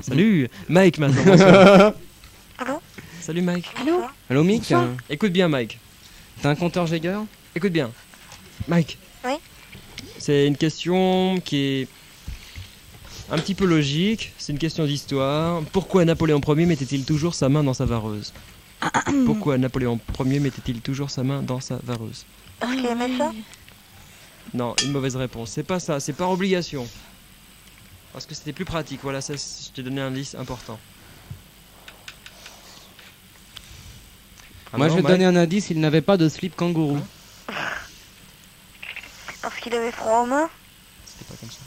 Salut, Mike maintenant. bonsoir. Allô? Salut Mike. Allô? Allô Mick, Écoute bien Mike. t'as un compteur Geiger? Écoute bien. Mike. Oui? C'est une question qui est un petit peu logique. C'est une question d'histoire. Pourquoi Napoléon Ier mettait-il toujours sa main dans sa vareuse? Pourquoi Napoléon Ier mettait-il toujours sa main dans sa vareuse? Parce qu'il aimait ça? Non, une mauvaise réponse. C'est pas ça, c'est par obligation. Parce que c'était plus pratique. Voilà, ça, je t'ai donné un indice important. Ah Moi non, je vais te Mike. donner un indice, il n'avait pas de slip kangourou. Parce qu'il avait froid aux mains? C'était pas comme ça.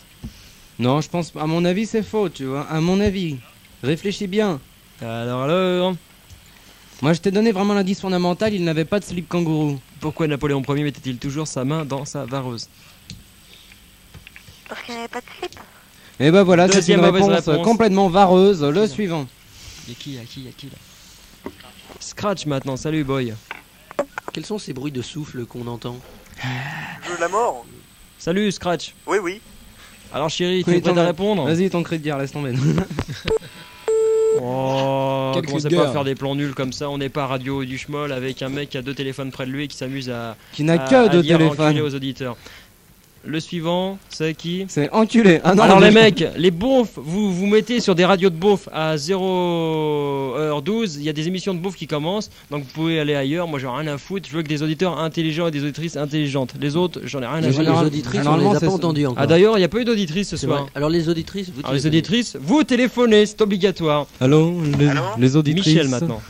Non, je pense, à mon avis c'est faux, tu vois, à mon avis. Réfléchis bien. Alors, Moi je t'ai donné vraiment l'indice fondamental, il n'avait pas de slip kangourou. pourquoi Napoléon Ier mettait-il toujours sa main dans sa vareuse? Parce qu'il n'avait pas de slip? Et ben voilà, c'est Deuxième une mauvaise réponse, réponse. complètement vareuse. Le suivant. Y'a qui là? Scratch maintenant, salut boy. Quels sont ces bruits de souffle qu'on entend? Jeu de la mort? Salut Scratch. Oui, oui. Alors chérie, tu Oui, es prêt t'en à as- répondre? Vas-y, ton cri de guerre, laisse tomber. Oh, Quel commencez cri de pas à guerre. faire des plans nuls comme ça, on n'est pas Radio du Schmoll avec un mec qui a 2 téléphones près de lui et qui s'amuse à, Qui n'a à que 2 dire enculé téléphones. aux auditeurs. Le suivant, c'est qui? C'est enculé. Ah non, Alors mais- les mecs, les beaufs, vous mettez sur des radios de beaufs à 0h12, il y a des émissions de beaufs qui commencent, donc vous pouvez aller ailleurs, moi j'en ai rien à foutre, je veux que des auditeurs intelligents et des auditrices intelligentes. Les autres, j'en ai rien à Les foutre. auditrices, on normalement, les a c'est pas ça. entendues encore. Ah d'ailleurs, il n'y a pas eu d'auditrices ce C'est soir. vrai. Alors les auditrices, vous Alors les auditrices, vous téléphonez, c'est obligatoire. Allô, Allô les auditrices. Michel maintenant.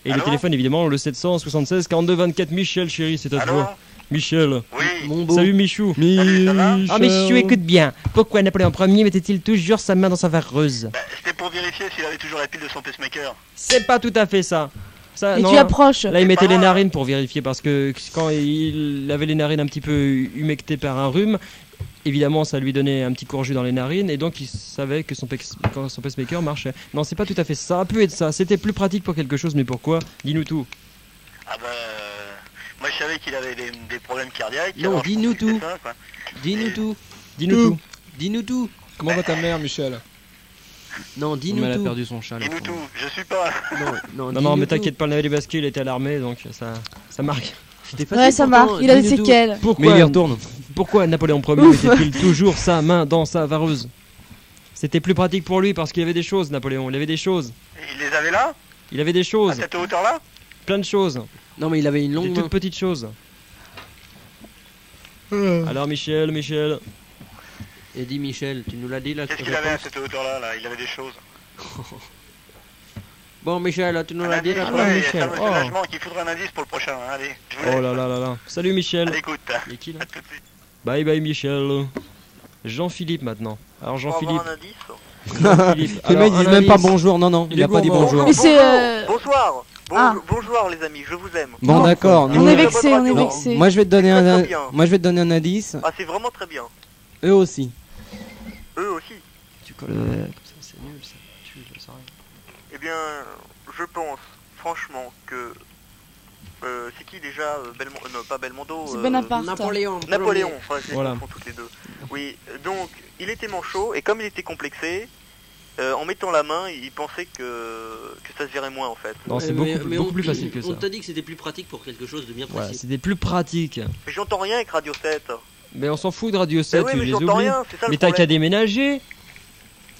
Et le Allô téléphone évidemment, le 776 42 24. Michel chérie, c'est à Allô? toi. Michel. Oui. Mon beau. Salut Michou. Salut, ça va? Ah Michou, écoute bien. Pourquoi Napoléon Ier mettait-il toujours sa main dans sa vareuse? Bah, c'était pour vérifier s'il avait toujours la pile de son pacemaker. C'est pas tout à fait ça. Ça Et non, tu approches. là il mettait pas les moi. narines pour vérifier parce que quand il avait les narines un petit peu humectées par un rhume, évidemment ça lui donnait un petit courget dans les narines et donc il savait que son pacemaker marchait. Non, c'est pas tout à fait ça. Ça a pu être ça. C'était plus pratique pour quelque chose, mais pourquoi? Dis-nous tout. Ah bah... moi je savais qu'il avait des problèmes cardiaques. Non, alors je dis-nous pensais que tout. c'était ça, quoi. Dis-nous tout. Dis-nous tout. Dis-nous tout. Comment va ta mère, Michel? Non, dis-nous Elle a tout. perdu son chat. Dis-nous tout, je suis pas... Non, Non, mais t'inquiète pas, le navire des basquets, il était à l'armée, donc ça marque. Ouais, ça marche. Il a des séquelles. Mais il y Pourquoi, retourne. pourquoi Napoléon Ier Ouf. mettait-il toujours sa main dans sa vareuse? C'était plus pratique pour lui parce qu'il avait des choses, Napoléon. Il avait des choses. Il les avait là? Il avait des À choses. cette hauteur-là? Plein de choses. Non, mais il avait une Des longue main. toutes petites choses. Alors Michel. Et dis Michel, tu nous l'as dit là. Qu'est-ce tu qu'il avait à réponds. cette hauteur-là là? Il avait des choses. Bon Michel, tu nous Un l'as dit indice, là. Oh, ouais, Michel, ça me fait oh. vachement qu'il faudrait un indice pour le prochain. Hein. Allez, je vous laisse. Oh là là là là. Salut Michel. Allez, écoute. Et qui là? À tout de suite. Bye bye Michel. Jean-Philippe maintenant. Alors Pour Jean-Philippe. avoir un indice. Jean-Philippe. Les Alors, mecs un disent même pas indice. bonjour. Non, non, il Il a est pas dit gourmand. bonjour. Mais c'est. Bonsoir. Ah. Bonjour les amis, je vous aime. Bon, d'accord. On nous- est vexé, on est Non, vexé. moi je vais te donner Très, un, très bien. moi je vais te donner un indice. Ah, c'est vraiment très bien. Eux aussi. Eux aussi. Tu colles comme ça, c'est nul ça. Tu le sais rien. Eh bien, je pense franchement que... c'est qui déjà Belmondo? Non, pas Belmondo. C'est Bonaparte. Napoléon. Napoléon, enfin, je les Voilà. confonds toutes les deux. Oui, donc, il était manchot, et comme il était complexé, en mettant la main, il pensait que ça se verrait moins, en fait. Non, c'est beaucoup plus facile que ça. On t'a dit que c'était plus pratique pour quelque chose de bien Voilà, précis. c'était plus pratique. Mais j'entends rien avec Radio 7. Mais on s'en fout de Radio 7, oui, tu mais les j'entends oublies. rien, c'est ça le Mais t'as qu'à problème. déménager.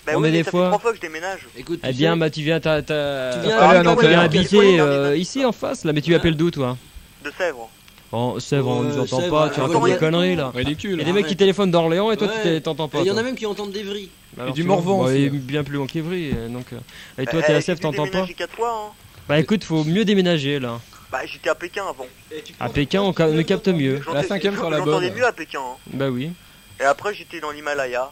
Bah on oui, est mais des ça fois. fait 3 fois que je déménage. Écoute, Eh bien, bah tu viens, Tu viens aller à tu viens Nanterre. habiter ici en face, là. Mais tu appelles d'où, toi? De Sèvres. Oh, Sèvres, on nous entend Sèvres, pas, tu racontes des conneries, là. Ridicule. Il y a des mecs qui téléphonent d'Orléans et toi Ouais. tu t'entends pas. Il y en a toi. même qui entendent des vrilles. Alors, du tu vois, Morvan bah, aussi. et bien plus loin qu'Evry, donc. Et toi, t'es à Sèvres, J'ai t'entends pas? déménagé 4 fois, hein. Bah écoute, faut mieux déménager, là. Bah, j'étais à Pékin avant. À Pékin, on nous capte mieux. La cinquième sur la J'entendais bonne. mieux à Pékin, hein. Bah oui. Et après, j'étais dans l'Himalaya,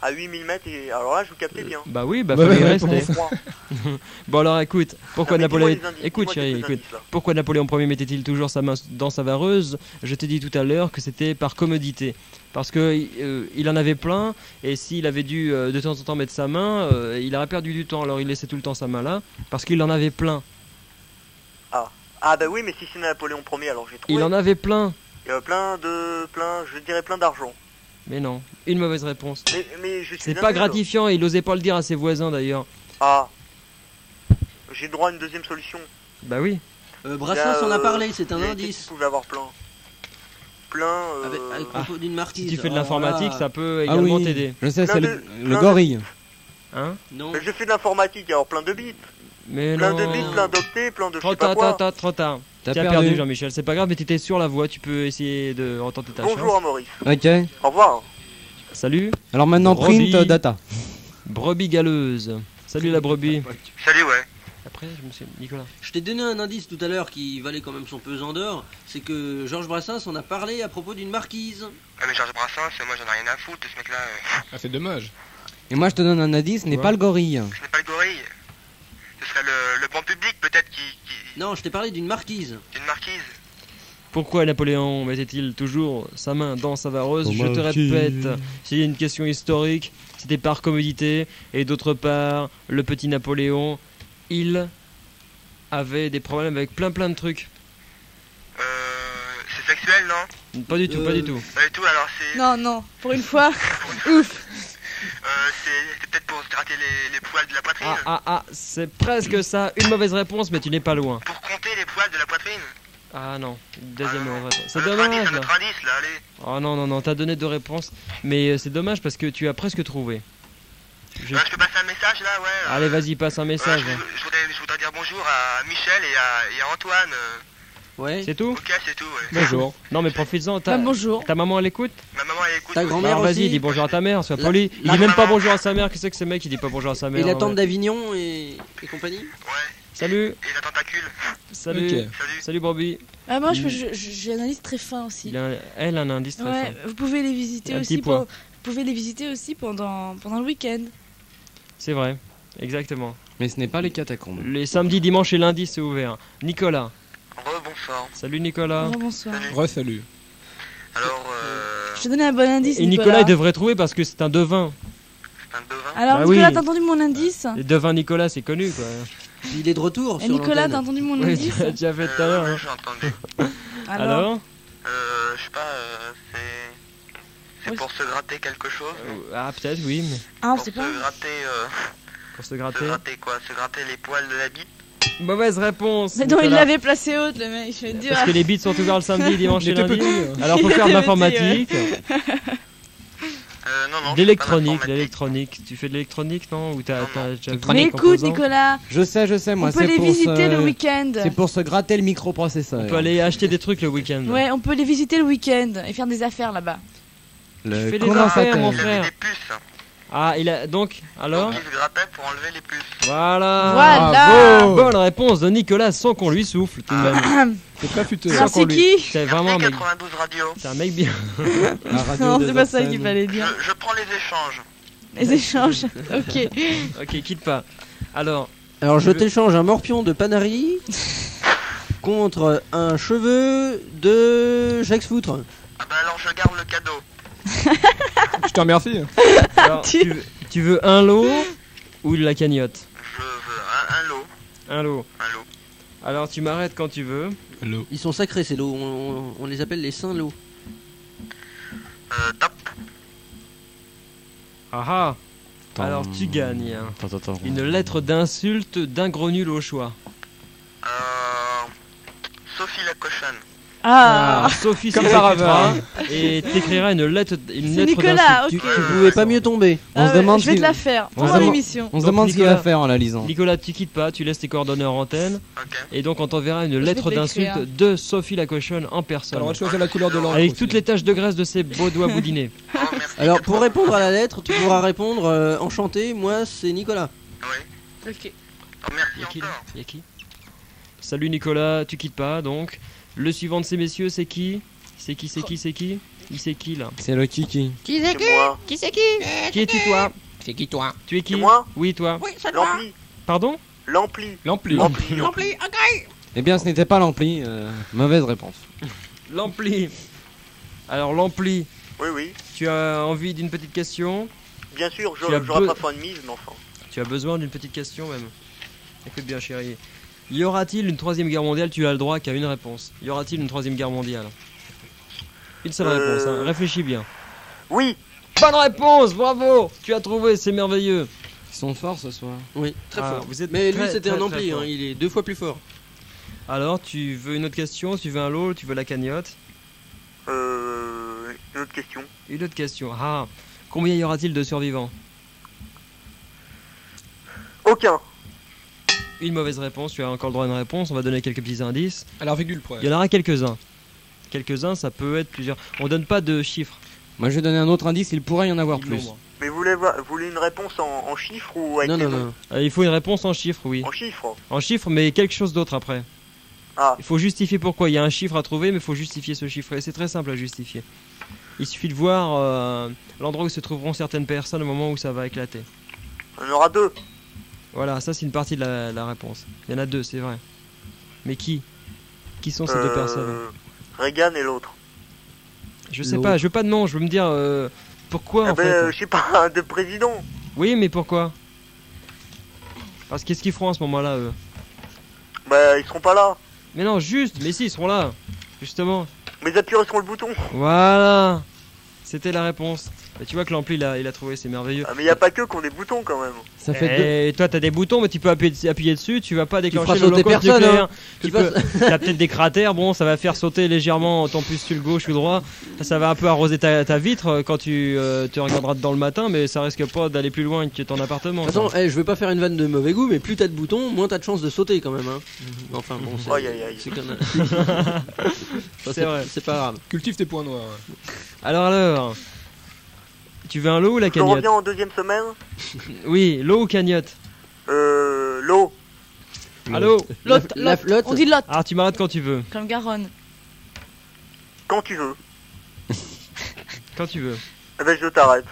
à 8000 mètres, et alors là, je vous captais bien. Bah oui, bah Bah fallait y ouais, rester. Froid. Bon alors écoute, pourquoi Non, mais Napoléon... dis-moi les indices, Écoute dis-moi chérie, quelques écoute. indices, là. Pourquoi Napoléon Ier mettait-il toujours sa main dans sa vareuse? Je t'ai dit tout à l'heure que c'était par commodité. Parce que il en avait plein, et s'il avait dû de temps en temps mettre sa main, il aurait perdu du temps. Alors il laissait tout le temps sa main là, parce qu'il en avait plein. Ah bah oui, mais si c'est Napoléon Ier, alors j'ai trouvé. Il en avait plein. Je dirais plein d'argent. Mais non, une mauvaise réponse. Mais je suis C'est bien pas nul. gratifiant et il osait pas le dire à ses voisins d'ailleurs. Ah. J'ai le droit à une deuxième solution. Bah oui. Brassens en a parlé, c'est un Qu'est-ce indice. qu'il pouvait avoir plein. Plein. Avec propos d'une Si marquise. tu fais de Oh l'informatique, là. ça peut Ah également oui, t'aider. je sais, Plein c'est de- le plein de- gorille. Hein? Non. Mais je fais de l'informatique, alors plein de bits. Mais Plein non. de bits, plein d'octets, plein de je Trop sais pas tard, quoi. trop tard. T'as Tu as perdu Jean-Michel, c'est pas grave, mais tu étais sur la voie, tu peux essayer de retenter ta Bonjour à Maurice. Ok. Au revoir. chance. Salut, Alors maintenant, Robbie. print data. brebis galeuse. Salut la brebis. Salut, ouais. Après, je me suis... Nicolas. Je t'ai donné un indice tout à l'heure qui valait quand même son pesant d'or. C'est que Georges Brassens en a parlé à propos d'une marquise. Ah mais Georges Brassens, moi j'en ai rien à foutre de ce mec-là. Ah, c'est dommage. Et moi, je te donne un indice, ce n'est Ouais. pas le gorille. Ce n'est pas le gorille. Ce serait le bon public peut-être qui... Non, je t'ai parlé d'une marquise. Une marquise. Pourquoi Napoléon mettait-il toujours sa main dans sa vareuse? Oh, Je te marquis. répète, c'est une question historique, c'était par commodité, et d'autre part, le petit Napoléon, il avait des problèmes avec plein de trucs. C'est sexuel, non? Pas du tout, pas du tout. Pas du tout, alors c'est... Non, non, pour une fois. Ouf. C'est peut-être pour se gratter les poils de la poitrine. C'est presque ça, une mauvaise réponse, mais tu n'es pas loin. Pour compter les poils de la poitrine. Ah non, deuxième mauvaise réponse. C'est Notre indice, dommage là. notre indice, là, allez. Oh non, t'as donné deux réponses, mais c'est dommage parce que tu as presque trouvé. Je- Je peux passer un message, là, ouais. Allez, vas-y, passe un message. Je voudrais dire bonjour à Michel et à Antoine. Ouais. C'est tout? Ok, c'est tout, ouais. Bonjour. Non, mais profites-en. Bah, bonjour. Ta maman, elle écoute? Ma maman, elle écoute. Ta aussi. grand-mère Alors aussi. vas-y, dis bonjour à ta mère, sois La- poli. Il la dit même pas maman. bonjour à sa mère. Qu'est-ce que c'est mec qui dit pas bonjour à sa mère? Et la ouais. tante d'Avignon et compagnie. Ouais, Salut, et la tentacule. salut, Ok. Salut. salut Bobby. Ah, moi, j'ai un indice très fin aussi. Elle a un indice très Ouais, fin. vous pouvez les visiter Un aussi. petit point. Vous pouvez les visiter aussi pendant le week-end. C'est vrai, exactement. Mais ce n'est pas les catacombes. Les samedis, dimanches et lundis, c'est ouvert. Nicolas. Bonsoir. Salut Nicolas. Bonsoir. Salut. Re-salut. Alors, Je te donnais un bon indice. Et Nicolas, il devrait trouver parce que c'est un devin. c'est un devin. Alors, Bah Nicolas, oui. t'as entendu mon indice? Les devins Nicolas, c'est connu quoi. Il est de retour Et sur Nicolas, l'antenne. t'as entendu mon Oui, indice? tu as déjà fait tout à l'heure. Ouais, hein. j'ai entendu. Alors Je sais pas, c'est Oui. pour se gratter quelque chose. Ah, peut-être, oui, mais Ah, on Pour sait se pas. gratter, pour se se gratter. gratter quoi? Se gratter les poils de la bite. Mauvaise réponse. Mais non, il Nicolas. l'avait placé haute, le mec, je vais te dire. Parce que les bits sont ouverts le samedi, dimanche Il et était lundi. petit. Alors, faut Il faire de était l'informatique. Non, L'électronique, l'électronique. Tu fais de l'électronique, non? Ou t'as Non, non. déjà vu Mais les écoute, composants? Nicolas, Je sais, moi, on peut c'est les pour visiter le se... week-end. C'est pour se gratter le microprocesseur. On peut aller acheter des trucs le week-end. Ouais, on peut les visiter le week-end et faire des affaires là-bas. Le Tu fais des condensateur. affaires, mon Il y frère. avait des puces. Ah, il a donc alors Donc il se grattait pour enlever les puces. voilà. Voilà. Bravo. Bonne réponse de Nicolas sans qu'on lui souffle tout de même. C'est pas futeux. Sans Ah, qu'on c'est lui- qui? C'est vraiment un mec. 92 radio. C'est un mec bien. La radio Non, des c'est pas ça orphelins. qu'il fallait dire. Je prends les échanges. Les échanges. Ok. Ok, quitte pas. Alors, Alors je t'échange un morpion de Panari contre un cheveu de Jacques Foutre. Ah bah alors je garde le cadeau. Je te remercie. alors, tu veux un lot ou de la cagnotte? Je veux un lot. Un lot. Un lot. Alors tu m'arrêtes quand tu veux. Hello. Ils sont sacrés ces lots, on les appelle les saints lots. Top. Ah ah. Alors tu gagnes Attends. une lettre d'insulte d'un gros nul au choix. Sophie la cochonne. Ah, Sophie Comme se par récutera hasard. et t'écrira une lettre c'est d'insulte. Nicolas, ok. Tu pouvais pas mieux tomber. On se Ah ouais, demande je vais si- te la faire on se pendant demande- l'émission. On se Donc, demande ce qu'il Nicolas- va faire en la lisant. Nicolas, tu quittes pas, tu laisses tes coordonnées en antenne Ok. et donc on t'enverra une vais lettre te l'écrire. d'insulte de Sophie la cochonne en T'as le personne. droit de choisir la couleur de l'encre. Avec aussi. toutes les taches de graisse de ses beaux doigts boudinés. Oh, merci. Alors pour répondre à la lettre, tu pourras répondre enchanté, moi c'est Nicolas. Oui. Ok. Oh, merci Y'a qui, encore. Y'a qui Salut Nicolas, tu quittes pas donc. Le suivant de ces messieurs, c'est qui? C'est qui Il c'est qui là? C'est le kiki. Qui C'est moi. Qui es-tu toi? C'est qui toi? Tu es qui? C'est moi. Oui, toi. L'ampli. Pardon? L'ampli. L'ampli. L'ampli. Eh bien, ce n'était pas l'ampli. Mauvaise réponse. L'ampli. Alors l'ampli, Oui, oui. tu as envie d'une petite question? Bien sûr, Tu as j'aurais be- pas fait une mise, mais enfin. Tu as besoin d'une petite question même. Écoute bien chérie. Y aura-t-il une troisième guerre mondiale? Tu as le droit qu'à une réponse. Y aura-t-il une troisième guerre mondiale? Une seule réponse, hein. Réfléchis bien. Oui. Bonne réponse, bravo. Tu as trouvé, c'est merveilleux. Ils sont forts ce soir. Oui, très Ah, fort. vous êtes Mais lui, très, c'était très, un très ampli, fort. hein, il est 2 fois plus fort. Alors, tu veux une autre question, tu veux un lot, tu veux la cagnotte? Une autre question. Une autre question. Ah, combien y aura-t-il de survivants? Aucun. Une mauvaise réponse, tu as encore le droit à une réponse, on va donner quelques petits indices. Alors, virgule près. Il y en aura quelques-uns. Quelques-uns, ça peut être plusieurs. On donne pas de chiffres. Moi je vais donner un autre indice, il pourrait y en avoir ni de plus. nombre. Mais vous voulez une réponse en chiffres ou avec Non, les non, noms non. Il faut une réponse en chiffres, oui. En chiffres. En chiffres, mais quelque chose d'autre après. Ah. Il faut justifier pourquoi. Il y a un chiffre à trouver, mais il faut justifier ce chiffre. Et c'est très simple à justifier. Il suffit de voir l'endroit où se trouveront certaines personnes au moment où ça va éclater. Il y en aura 2. Voilà, ça c'est une partie de la réponse. Il y en a 2, c'est vrai. Mais qui? Qui sont ces 2 personnes? Reagan et l'autre. Je sais pas, je veux pas de nom, je veux me dire pourquoi en fait. Je sais pas, de président. Oui, mais pourquoi? Parce qu'est-ce qu'ils feront à ce moment-là, eux? Bah, ils seront pas là. Mais non, juste, mais si, ils seront là. Justement. Mais ils appuieront sur le bouton. Voilà. C'était la réponse. Et tu vois que l'ampli, il a trouvé, c'est merveilleux. Ah, mais y a pas que qui ont des boutons quand même. Ça fait Et toi, t'as des boutons, mais tu peux appuyer dessus, tu vas pas déclencher feras sauter l'holocauste personne, nucléaire. hein. Tu Tu vas- t'as peut-être des cratères, bon, ça va faire sauter légèrement ton pustule gauche ou droit. Ça va un peu arroser ta vitre quand tu te regarderas dedans le matin, mais ça risque pas d'aller plus loin que ton appartement. De toute façon, je veux pas faire une vanne de mauvais goût, mais plus t'as de boutons, moins t'as de chances de sauter quand même. Hein. Enfin bon, c'est Aïe, aïe, aïe. c'est quand même. Enfin, C'est vrai. C'est pas grave. Cultive tes points noirs. Alors, tu veux un lot ou la Je cagnotte? reviens en deuxième semaine. Oui, lot ou cagnotte? L'eau. Allô? L'autre, La l'autre. flotte. On dit l'autre, Ah, tu m'arrêtes quand tu veux. comme Garonne. Quand tu veux. Quand tu veux. Eh ben, je t'arrête.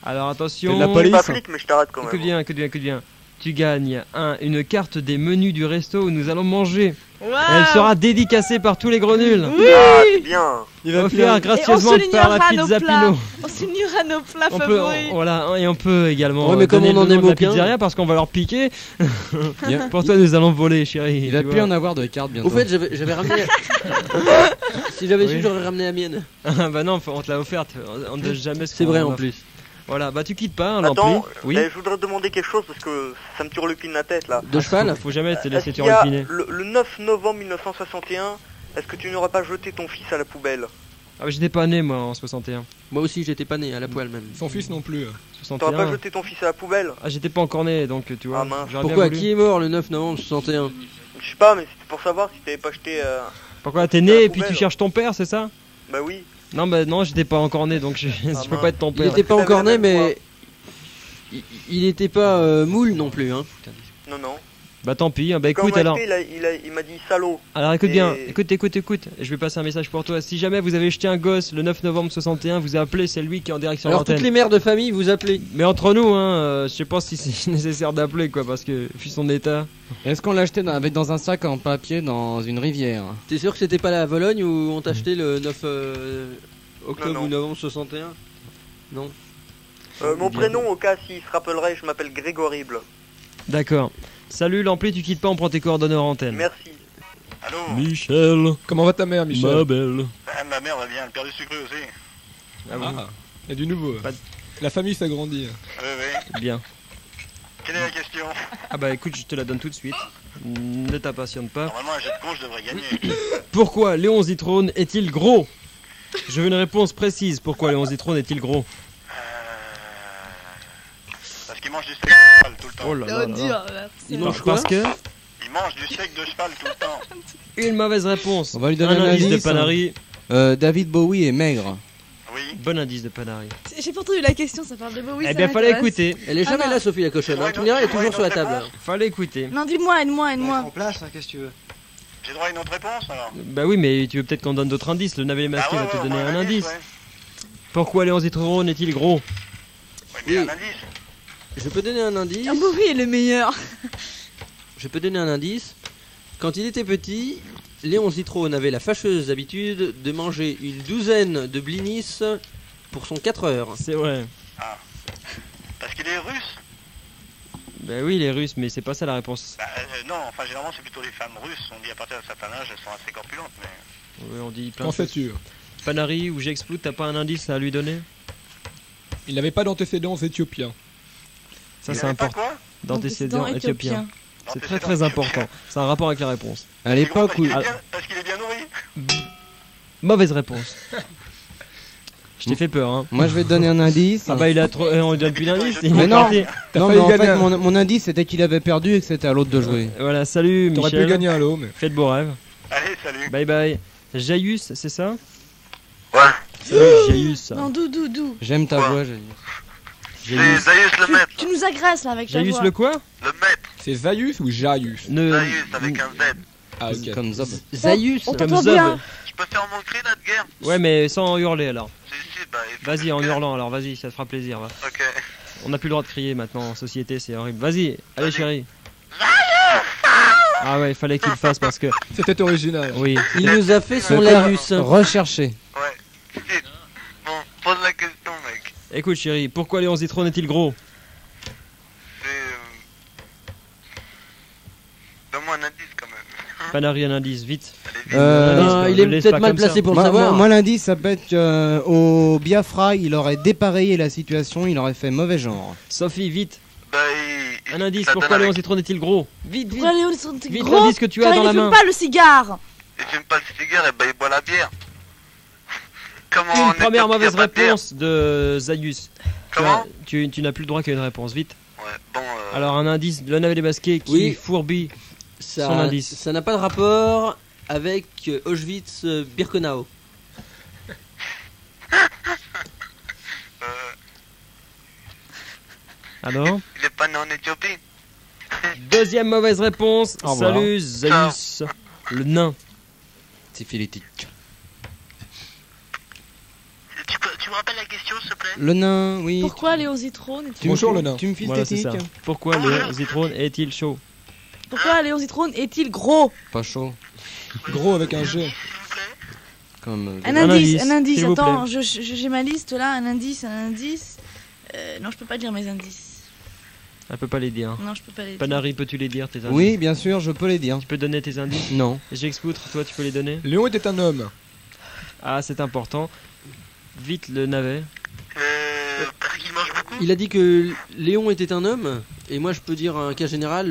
Alors attention. C'est de la Je police. suis pas flic, mais je t'arrête quand Écoute même. bien, écoute bien, écoute bien. Tu gagnes une carte des menus du resto où nous allons manger. Waouh. Elle sera dédicacée par tous les gros nuls. Oui. Ah, c'est bien. Offert gracieusement Et on par la soulignera nos pizza plats. Pino. On s'unira nos plats On peut, favoris. voilà, et on peut également Ouais, mais comme donner on en le nom aime de la aucun. pizzeria parce qu'on va leur piquer. Yeah. Pour toi, nous allons voler, chérie. Il va tu plus vois. en avoir de cartes bientôt. Au fait, j'avais ramené. Si j'avais Oui. su, j'aurais ramené la mienne. Ah bah non, on te l'a offerte. On ne donne jamais ce C'est qu'on vrai offre. en plus. Voilà, bah tu quittes pas, hein, Attends, l'ampli. Oui. je voudrais te demander quelque chose parce que ça me turlupine la tête là. De cheval. Faut jamais te Est-ce laisser qu'il y a turlupiner. le 9 novembre 1961, est-ce que tu n'aurais pas jeté ton fils à la poubelle? Ah, bah, j'étais pas né moi en 61. Moi aussi, j'étais pas né à la poêle même. Son fils non plus. T'aurais pas 61. jeté ton fils à la poubelle? Ah, j'étais pas encore né donc tu vois. Ah, mince. j'aurais bien Pourquoi? voulu. Qui est mort le 9 novembre 61? Je sais pas, mais c'était pour savoir si t'avais pas jeté. Pourquoi t'es à né la et puis tu poubelle. cherches ton père, c'est ça? Bah oui. Non, bah non, j'étais pas encore né donc je Ah, peux mince. pas être ton Il père. était pas T'avais encore la né, même mais. Il était pas moule non plus. Hein. Non, non. Bah tant pis, hein. Bah Quand on écoute m'a alors. fait, il m'a dit salaud. Alors écoute Et- bien, écoute, je vais passer un message pour toi. Si jamais vous avez jeté un gosse le 9 novembre 61, vous appelez, c'est lui qui est en direction de Alors toutes l'antenne. les mères de famille, vous appelez. Mais entre nous, je sais pas si c'est nécessaire d'appeler quoi, parce que vu son état. Est-ce qu'on l'a acheté avec dans un sac en papier dans une rivière? T'es sûr que c'était pas la Vologne où on t'a acheté le 9 octobre Non, non. ou novembre 61? Non. Mon Bien. prénom, au cas s'il se rappellerait, je m'appelle Grégorible. D'accord. Salut l'ampli, tu quittes pas, on prend tes coordonnées en antenne. Merci. Allô? Michel, Comment va ta mère, Michel? ma belle. Ah, ma mère va bien, elle perd du sucre aussi. Ah oui, Ah, il y a du nouveau. Pas de- La famille s'agrandit. Oui, oui. bien. Quelle est la question? Ah bah écoute, je te la donne tout de suite. Ne t'impatiente pas. Normalement, un jeu de con, je devrais gagner. Pourquoi Léon Zitrone est-il gros? Je veux une réponse précise. Pourquoi Léon Zitrone est-il gros? Parce qu'il mange du steak de cheval tout le temps. Oh là là là là. Il mange quoi? Parce que Il mange du steak de cheval tout le temps. une mauvaise réponse. On va lui donner un un indice de indice. Panari. David Bowie est maigre. Oui. Bon indice de Panari. J'ai pas entendu la question, ça parle de Bowie. Eh ça bien, fallait m'intéresse. écouter. Elle est jamais non. là, Sophie la cochonne. Hein. Tu verras, elle est toujours sur la table. Fallait écouter. Non, dis-moi, aide-moi. En place, qu'est-ce que tu veux? J'ai droit à une autre réponse alors? Bah oui, mais tu veux peut-être qu'on donne d'autres indices. Le navet masqué va te au donner moins un indice. Ouais. Pourquoi Léon Zitrone est-il gros? Ouais, mais Oui. un indice. Je peux donner un indice. Ah, Bowie est le meilleur. Je peux donner un indice. Quand il était petit, Léon Zitrone avait la fâcheuse habitude de manger une douzaine de blinis pour son 4 heures. C'est vrai. Parce qu'il est russe? Bah oui, les Russes, mais c'est pas ça la réponse. Bah, non, enfin, généralement, c'est plutôt les femmes russes. On dit à partir d'un certain âge, elles sont assez corpulentes, mais. Ouais, on dit plein Qu'en de choses. fais-tu? Panari ou j'explose, t'as pas un indice à lui donner? Il n'avait pas d'antécédents éthiopiens. Ça, Il c'est avait pas important. quoi D'antécédents éthiopiens. C'est très très important. C'est un rapport avec la réponse. À l'époque où. Parce qu'il est bien nourri. Mauvaise réponse. Je t'ai fait peur, hein. Moi je vais te donner un indice. Ah bah il a trop. On lui donne plus d'indice. il Mais est non. parti. Non, failli mais en gagner fait, un- mon indice c'était qu'il avait perdu et que c'était à l'autre de jouer. Voilà, salut T'aurais pu Michel. gagner un lot, mais. Faites beaux rêves. Allez, salut. Bye bye. Jaïus, c'est ça? Ouais. Salut Jaïus. Non, d'où. J'aime ta Quoi voix, j'ai dit. C'est Jaïus. Zaius le maître. Tu nous agresses là avec ta Jaïus voix. le quoi? Le maître. C'est Zaius ou Jaius Zaius avec un Z. Ah, ok. Comme Zob. Zaius. On Comme t'entend Zob. bien. Je peux faire mon cri là de guerre. Ouais, mais sans hurler alors. Si, bah, il faut Vas-y, en que- hurlant alors, vas-y, ça te fera plaisir. Va. Ok. On n'a plus le droit de crier maintenant en société, c'est horrible. Vas-y, allez Vas-y. chérie. Ah ouais, il fallait qu'il le fasse parce que. C'était original. Oui. Il nous a fait son Le cœur laïus. recherché. Ouais. Bon, pose la question, mec. Écoute chérie, pourquoi Léon Zitron est-il gros? C'est. Donne-moi un indice quand même. Panari, un indice, vite. Il est le laisse peut-être pas mal comme placé ça. pour le savoir. Moi, l'indice, ça peut être qu'au Biafra, il aurait dépareillé la situation, il aurait fait mauvais genre. Sophie, vite. Bah, Un indice, ça pourquoi donne Léon avec- Zitron est-il gros? Vite, vite. Pourquoi Léon ils sont Vite, gros l'indice que tu as car dans il la ne main. fume pas le cigare. Il fume pas le cigare et bah il boit la bière. Comment Une on première est mauvaise pas de bière réponse de Zaius. Comment Tu n'as plus le droit qu'à une réponse, vite. Ouais, bon. Alors un indice, le navet démasqué qui Oui. fourbit. Ça, Son indice. ça n'a pas de rapport avec Auschwitz-Birkenau. Alors Il est pas né en Éthiopie. deuxième mauvaise réponse. Au revoir. Salut Zaius. Le nain. Syphilitique. Tu me rappelles la question, s'il te plaît Le nain, oui. Pourquoi Léon Zitron est-il Bonjour, gros le nain. Tu me files Voilà, tes c'est ça. tics. Pourquoi Léon Zitron est-il chaud? Pourquoi Léon Zitron est-il gros? Pas chaud. Gros avec un G. S'il vous plaît. Comme. Un Un indice, indice, s'il vous attends, plaît. j'ai ma liste là, un indice. Non, je peux pas dire mes indices. Elle peut pas les dire. Non, je peux pas les dire. Panari, peux-tu les dire tes indices? Oui, bien sûr, je peux les dire. Tu peux donner tes indices? Non. J'expoutre, toi tu peux les donner? Léon était un homme. Ah, c'est important. Vite le navet. Parce qu'il mange beaucoup. Il a dit que Léon était un homme, et moi je peux dire un cas général,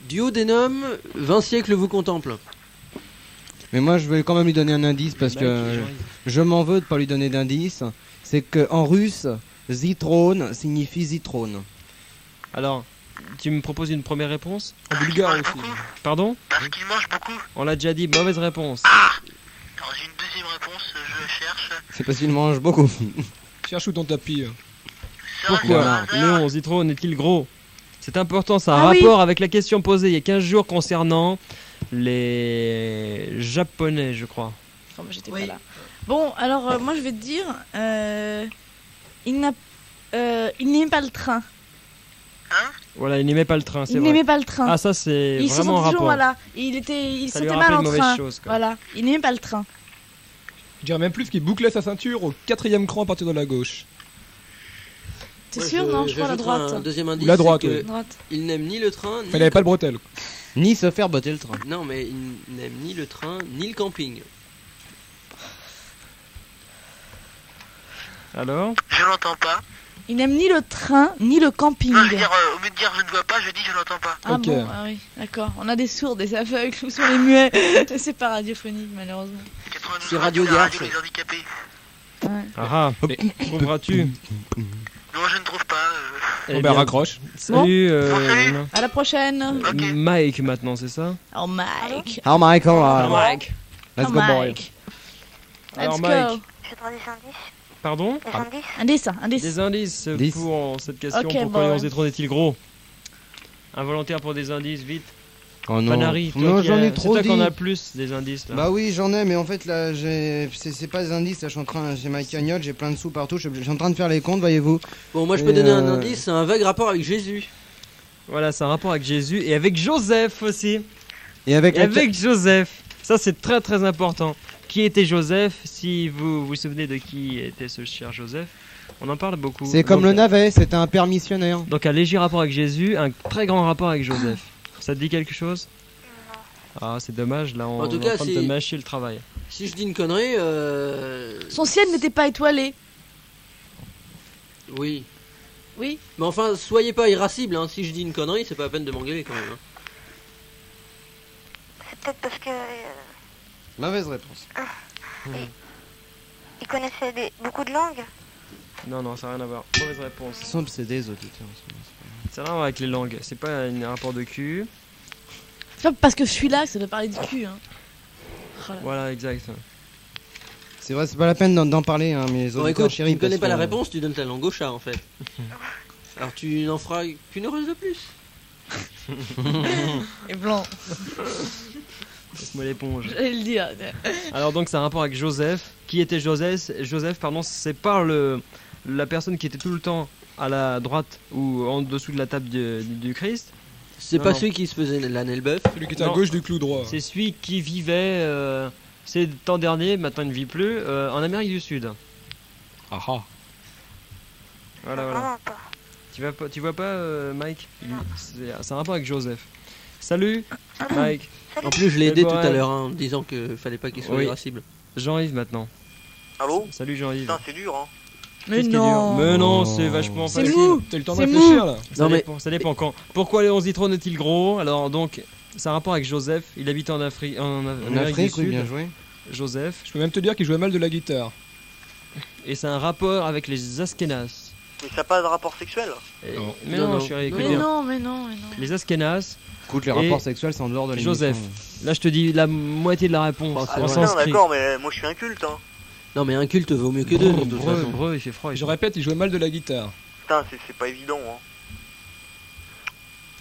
du haut des hommes, 20 siècles vous contemplent. Mais moi, je vais quand même lui donner un indice parce Mec, que j'arrive. je m'en veux de pas lui donner d'indice. C'est que en russe, Zitron signifie Zitrone. Alors, tu me proposes une première réponse? En bulgare aussi. Pardon? Parce qu'il mange beaucoup. On l'a déjà dit, mauvaise réponse. Alors j'ai une deuxième réponse, je cherche. C'est parce qu'il mange beaucoup. Cherche où ton tapis. Pourquoi Léon Zitron est-il gros? C'est important, ça a un Ah oui. rapport avec la question posée il y a 15 jours concernant les Japonais, je crois. Oh, bah, j'étais Oui. pas là. Bon, alors moi je vais te dire, il n'aimait pas le train. Voilà, il n'aimait pas le train, c'est Il vrai. n'aimait pas le train. Ah, ça c'est il se vraiment sentait un toujours, rapport. voilà, il Ça se lui sentait rappelle mal en une mauvaise train. chose, quoi. Voilà, il n'aimait pas le train. Je dirais même plus qu'il bouclait sa ceinture au 4ème cran à partir de la gauche. T'es Ouais, sûr? Non, je crois à la j'ajouterai droite. Un deuxième indice, Ou la droite, c'est que oui. Droite. il n'aime ni le train, ni Il avait pas le bretelle. Ni se faire botter le train. Non, mais il n'aime ni le train, ni le camping. Alors Je l'entends pas. Il n'aime ni le train, ni le camping. Non, je veux dire, au lieu de dire je ne vois pas, je dis je l'entends pas. Ah Ok. bon, ah oui, d'accord. On a des sourds, des aveugles, où sont les muets? C'est pas radiophonique, malheureusement. 92 C'est Radio la Gare, radio c'est- des handicapés. Ouais. Ah ah, trouveras-tu? Non, je ne trouve pas. Eh Bon, bien, ben raccroche. Salut, Bon, salut. Nana. À la prochaine. Ok. Mike maintenant, c'est ça? Oh, Mike. Oh Michael, Mike. let's Oh, go boy. Mike. Alors Let's Mike, go. Je dois des indices. pardon? Des indices. Un dessin. Des indices 10. pour cette question. Ok, Pourquoi bon. Léon Zitron est-il gros? Un volontaire pour des indices, vite. Oh non. Panari, toi Non, qui j'en as- ai c'est trop toi dit. qu'on a plus des indices là. Bah oui, j'en ai, mais en fait là, c'est pas des indices. Là, je suis en train, j'ai ma cagnotte, j'ai plein de sous partout. Je suis en train de faire les comptes, voyez-vous. Bon, moi je peux Et donner un euh, indice, c'est un vague rapport avec Jésus. Voilà, c'est un rapport avec Jésus et avec Joseph aussi. Et avec Et la avec Joseph. Ça c'est très très important. Qui était Joseph? Si vous vous souvenez de qui était ce cher Joseph, on en parle beaucoup. c'est comme Donc, le navet, c'était un père missionnaire. Donc un léger rapport avec Jésus, un très grand rapport avec Joseph. Ça te dit quelque chose? Ah, c'est dommage, là on En tout est cas, en train de te c'est- mâcher le travail. Si je dis une connerie, Son ciel n'était pas étoilé. Oui. Oui. Mais enfin, soyez pas irascible, hein. Si je dis une connerie, c'est pas la peine de m'engueuler quand même. Hein. C'est peut-être parce que Mauvaise réponse. il connaissait beaucoup de langues. Non, non, ça n'a rien à voir. Mauvaise réponse. Ils sont obsédés, les auditeurs. Ça n'a rien à voir avec les langues. C'est pas un rapport de cul. C'est pas parce que je suis là que ça doit parler du cul. Hein. Oh là. Voilà, exact. C'est vrai, c'est pas la peine d'en parler, hein, mais les Bon, auditeurs écoute, tu chéris. ne connais parce pas la que- réponse, tu donnes ta langue au chat en fait. Alors tu n'en feras qu'une heureuse de plus. Et blanc. Laisse-moi l'éponge. J'allais le dire. Alors donc c'est un rapport avec Joseph. Qui était Joseph? Joseph, pardon, c'est pas la personne qui était tout le temps à la droite ou en dessous de la table du Christ. C'est Non, pas non. celui qui se faisait la nail buff. Celui qui était à Non. gauche du clou droit. C'est celui qui vivait ces temps derniers, maintenant il ne vit plus, en Amérique du Sud. Ah ah. Voilà, voilà. Vraiment pas. Tu vois pas, Mike? C'est un rapport avec Joseph. Salut, Mike. En plus, je l'ai aidé tout Déborah. à l'heure hein, en disant que fallait pas qu'il soit Oui. irascible. Jean-Yves maintenant. Allô? Salut Jean-Yves. Putain, c'est dur, hein. Mais Qu'est-ce qui est dur non. Mais non, Oh. c'est vachement C'est facile. mou. T'as eu le temps de C'est réfléchir là. Ça Non, mais- dépend, ça dépend quand. Pourquoi Léon Zitron est-il gros? Alors donc, c'est un rapport avec Joseph. Il habitait en Afrique, En Amérique Afrique, du oui, Sud. bien joué. Joseph. Je peux même te dire qu'il jouait mal de la guitare. Et c'est un rapport avec les Askénazes. Mais ça n'a pas de rapport sexuel. Et- Non. Mais Non, non, non. chérie, écoute Mais bien. non, mais non, mais non. Les Askénazes. Écoute, les Et rapports sexuels, c'est en dehors de l'émission. Joseph. Là, je te dis la moitié de la réponse. Oh, c'est en vrai. Putain, sanskrit. d'accord, mais moi je suis inculte, hein. Non mais un culte vaut mieux que deux de toute Breu, façon. breu, il fait froid. Je répète, il jouait mal de la guitare. Putain, c'est pas évident, hein.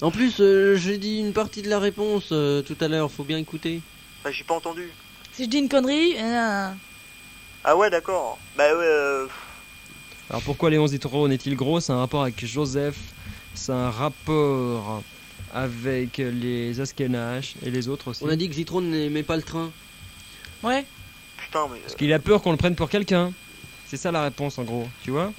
En plus, j'ai dit une partie de la réponse tout à l'heure, faut bien écouter. Bah, j'ai pas entendu. Si je dis une connerie, Ah ouais, d'accord. Bah ouais, Alors pourquoi Léon Zitron est-il gros? C'est un rapport avec Joseph. C'est un rapport avec les Askénazes et les autres aussi. On a dit que Zitron n'aimait pas le train. ouais. putain, mais Parce qu'il a peur qu'on le prenne pour quelqu'un. C'est ça la réponse en gros, tu vois?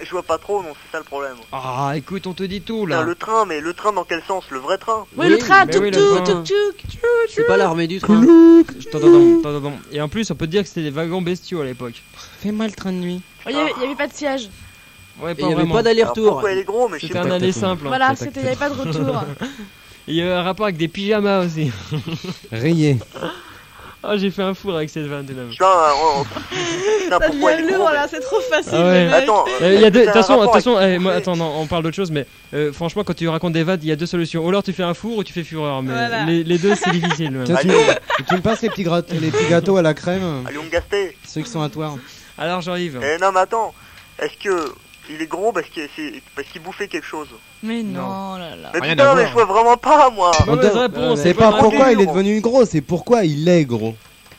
je vois pas trop, non, c'est ça le problème. Ah, écoute, on te dit tout Putain, là. le train, mais le train dans quel sens? Le vrai train? Oui, le train, mais tuk oui, le tuk train. tuk tuk. C'est pas l'armée du train. Attends. Et en plus, on peut dire que c'était des wagons bestiaux à l'époque. Fais-moi le train de nuit. Il y avait pas de siège. Ouais, Et pas il y avait vraiment. pas Alors, d'aller-retour. pourquoi il est gros, mais je sais C'était pas. un aller simple. hein. Voilà, il y avait pas de retour. Il y a un rapport avec des pyjamas aussi. Rayé. Ah, j'ai fait un four avec cette vanne. là. Putain, putain, Ça pourquoi il devient est gros? lourd là, c'est trop facile. Ah ouais. les mecs. Attends, Il y a deux. De c'est toute un façon, rapport avec- moi, attends, non, on parle d'autre chose, mais franchement, quand tu racontes des vannes, il y a deux solutions. Ou alors tu fais un four ou tu fais fureur. Mais Voilà. les deux, c'est difficile. même. Tiens, tu me passes les petits gâteaux à la crème, Allez, on me gastait. ceux qui sont à toi. Alors, j'arrive. Eh non, mais attends, est-ce que il est gros parce qu'il bouffait quelque chose? Mais non, là là. Mais Rien à putain, mais voir. je vois vraiment pas, moi. Mauvaise non, réponse. C'est pas pas pourquoi il est dur. devenu gros, c'est pourquoi il est gros.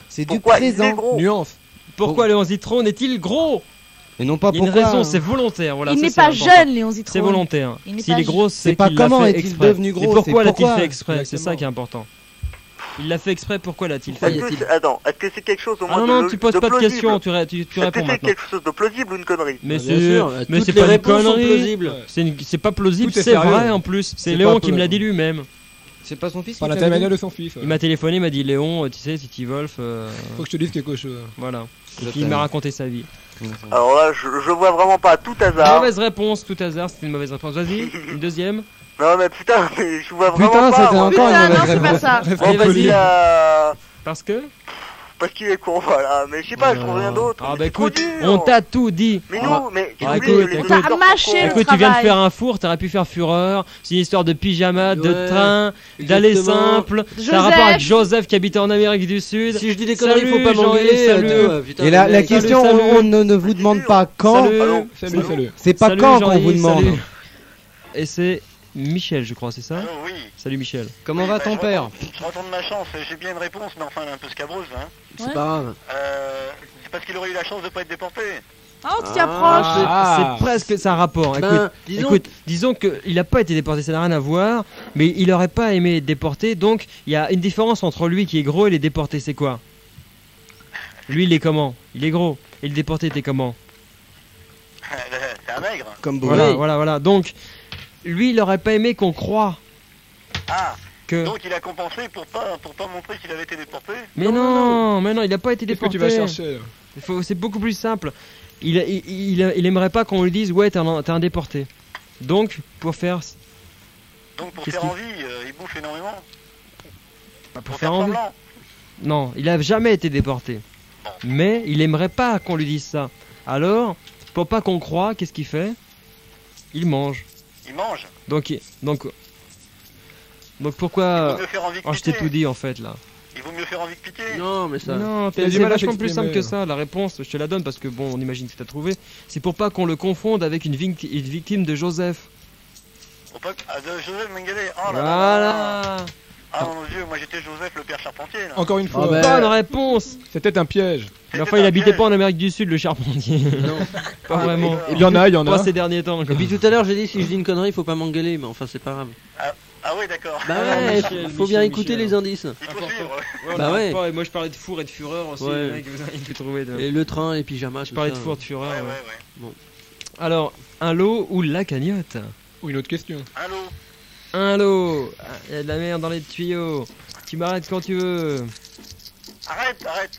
C'est du Pourquoi il est présent. gros? Nuance. Pourquoi Léon Zitron est-il gros? Et non pas Il y a une pourquoi. raison, c'est volontaire. Voilà, Il ça, n'est c'est pas important. jeune, Léon Zitron. C'est volontaire. Il n'est S'il pas est gros, c'est pas qu'il l'a comment fait est-il exprès. devenu gros, Et pourquoi c'est l'a-t-il pourquoi. fait exprès? C'est Exactement. ça qui est important. Il l'a fait exprès, pourquoi l'a-t-il Pourquoi fait? y a-t-il- Attends, est-ce que c'est quelque chose au Ah moins non, de non, tu poses de pas de plausible? questions, tu Est-ce que réponds c'est maintenant. quelque chose de plausible ou une connerie? Mais Bien sûr, mais toutes c'est les pas une réponses sont connerie. plausibles. C'est pas plausible, Tout est c'est sérieux. vrai en plus. C'est C'est Léon pas qui me l'a plausible. dit lui-même. C'est pas son fils Par qui te l'intermédiaire l'a de son fils. ouais. Il m'a téléphoné, il m'a dit Léon, tu sais, City Wolf, Faut que je te dise quelque chose. voilà. dit Et puis il m'a raconté sa vie. Alors là, je vois vraiment pas tout hasard. Mauvaise réponse, tout hasard, c'était une mauvaise réponse. Vas-y, une deuxième. Non mais putain, mais je vois vraiment Putain, pas. c'était moi. encore une Putain, non, mauvaise c'est pas réponse. ça. Allez, Parce vas-y. qu'il a- Parce que Parce qu'il est con, voilà. Mais je sais pas, je trouve rien d'autre. Ah Mais bah c'est trop écoute, dur. on t'a tout dit. Mais Ah, non, mais Ah, j'ai oublié écoute, que les écoute. auditeurs T'as mâché sont le cons. Écoute, tu viens de travail. faire un four, t'aurais pu faire fureur. C'est une histoire de pyjama, de Ouais, train, d'aller exactement. simple. C'est Joseph. un rapport avec Joseph qui habitait en Amérique du Sud. Si je dis des conneries, Salut, faut pas m'engueuler. Jean-Yves, salut. Putain, Et les la mecs. question, salut. on ne vous demande pas quand. Salut. Allô Salut, salut. C'est pas Salut, quand qu'on Jean-Yves, vous demande. salut. Et c'est Michel, je crois, c'est ça? Oui. Salut Michel. Comment Oui, va bah, ton je père retourne- Je retourne ma chance, j'ai bien une réponse, mais enfin elle est un peu scabreuse. Hein. C'est pas grave. C'est parce qu'il aurait eu la chance de pas être déporté. Oh, tu t'y approches. Ah. C'est presque ça un rapport. Ben, disons- Écoute, disons qu'il n'a pas été déporté, ça n'a rien à voir, mais il aurait pas aimé être déporté, donc il y a une différence entre lui qui est gros et les déportés, c'est quoi? Lui, il est comment? Il est gros. Et le déporté était comment? C'est un maigre. Comme vous. Voilà, Oui. voilà. Donc, lui, il aurait pas aimé qu'on croie Ah, que. donc il a compensé pour pas montrer qu'il avait été déporté. Mais non, il n'a pas été Qu'est-ce que déporté. tu vas chercher C'est beaucoup plus simple. il aimerait pas qu'on lui dise ouais t'es un déporté. Donc pour faire Donc pour Qu'est-ce faire qu'il- envie, il bouffe énormément. pour faire envie. semblant. Non, il a jamais été déporté. Mais il aimerait pas qu'on lui dise ça. Alors, pour pas qu'on croie, qu'est-ce qu'il fait? Il mange. Il mange. Donc Il pourquoi vaut mieux faire envie que Oh, je t'ai piquer. tout dit en fait là. Il vaut mieux faire envie que piquer. Non, mais ça. Non, Il a du c'est mal à vachement plus s'exprimer, simple que là. ça. La réponse, je te la donne parce que bon, on imagine que t'as trouvé. C'est pour pas qu'on le confonde avec une victime de Joseph. Faut pas que- Ah, de Joseph Mengele. Oh là là là là. Voilà. Ah mon dieu, moi j'étais Joseph le père charpentier là. Encore une fois. Ah bah, Bonne réponse. C'était un piège. Mais enfin, il habitait pas en Amérique du Sud, le charpentier. Non. Pas vraiment. Il y en a, il y en Pas a. ces derniers temps. Et quoi. puis tout à l'heure, j'ai dit si je dis une connerie, faut pas m'engueuler, mais enfin, c'est pas grave. Ah oui d'accord. Bah Ah, ouais, Michel, faut bien Michel, écouter Michel. les indices. Il faut suivre. Ouais, on Bah arrête ouais. pas, et moi je parlais de four et de fureur aussi. Ouais. Le mec, vous avez pu trouver. Et le train, les pyjamas, Je tout parlais ça. de four et de fureur. Ouais, ouais. ouais, ouais. Alors, un lot ou la cagnotte? Ou une autre question. Allô. Un lot. Ah, il y a de la merde dans les tuyaux. Tu m'arrêtes quand tu veux. Arrête, arrête.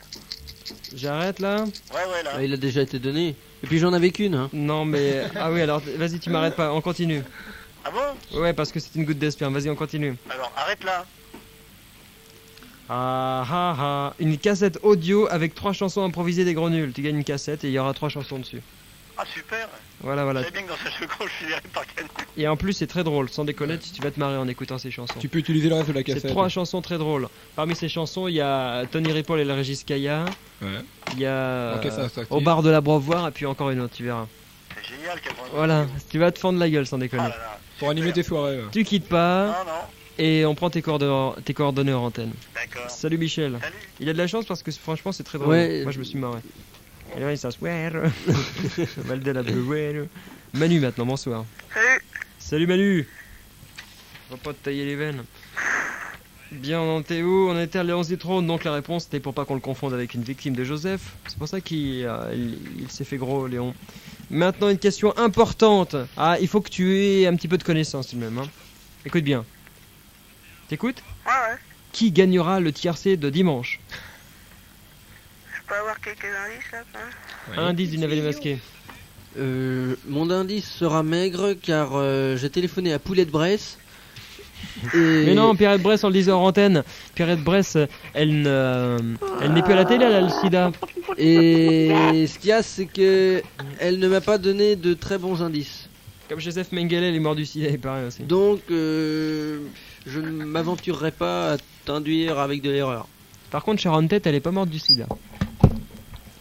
J'arrête là? Ouais, ouais, là. Ah, il a déjà été donné. Et puis j'en avais qu'une. Hein. Non mais... Ah oui alors vas-y tu m'arrêtes pas, on continue. Ah bon? Ouais parce que c'est une goutte d'espoir, vas-y on continue. Alors arrête là. Ah ah ah. Une cassette audio avec 3 chansons improvisées des Grenouilles. Tu gagnes une cassette et il y aura 3 chansons dessus. Ah super. Voilà Je voilà. savais bien que dans ce jeu je suis viré par Canon. Et en plus c'est très drôle, sans déconner tu vas te marrer en écoutant ces chansons. Tu peux utiliser le reste de la C'est cassette. 3 chansons très drôles. Parmi ces chansons il y a Tony Ripoll et le Régis Kaya. Ouais. Il y a Ok, ça active. Au bar de la Brevoire et puis encore une autre tu verras. C'est génial, 80. Voilà, tu vas te fendre la gueule sans Ah déconner. là là. Pour animer tes soirées. ouais. Tu quittes pas Non, non. et on prend tes coordonnées en antenne. D'accord. Salut Michel. Salut. Il a de la chance parce que franchement c'est très drôle. Ouais. Moi je me suis marré. Et là il s'assoit. Val de la Bleuelle. Manu maintenant, bonsoir. Salut. Salut Manu. On va pas te tailler les veines. Bien, on était où? On était à Léonce du Trône, donc la réponse c'était pour pas qu'on le confonde avec une victime de Joseph. C'est pour ça qu'il il s'est fait gros, Léon. Maintenant une question importante. Ah, il faut que tu aies un petit peu de connaissance tout de même. Hein. Écoute bien. T'écoutes? Ouais, ouais. Qui gagnera le tiercé de dimanche? Je peux avoir quelques indices là quand même. Indice du navet masqué. Mon indice sera maigre car j'ai téléphoné à Poulet de Bresse. Et... Mais non, Pierrette Bresse, on le disait en antenne. Pierrette Bresse, elle n'est plus à la télé, elle a le sida. Et ce qu'il y a, c'est que elle ne m'a pas donné de très bons indices. Comme Joseph Mengele, il est mort du sida, il paraît aussi. Donc, je ne m'aventurerai pas à t'induire avec de l'erreur. Par contre, Sharon Tate, elle est pas morte du sida.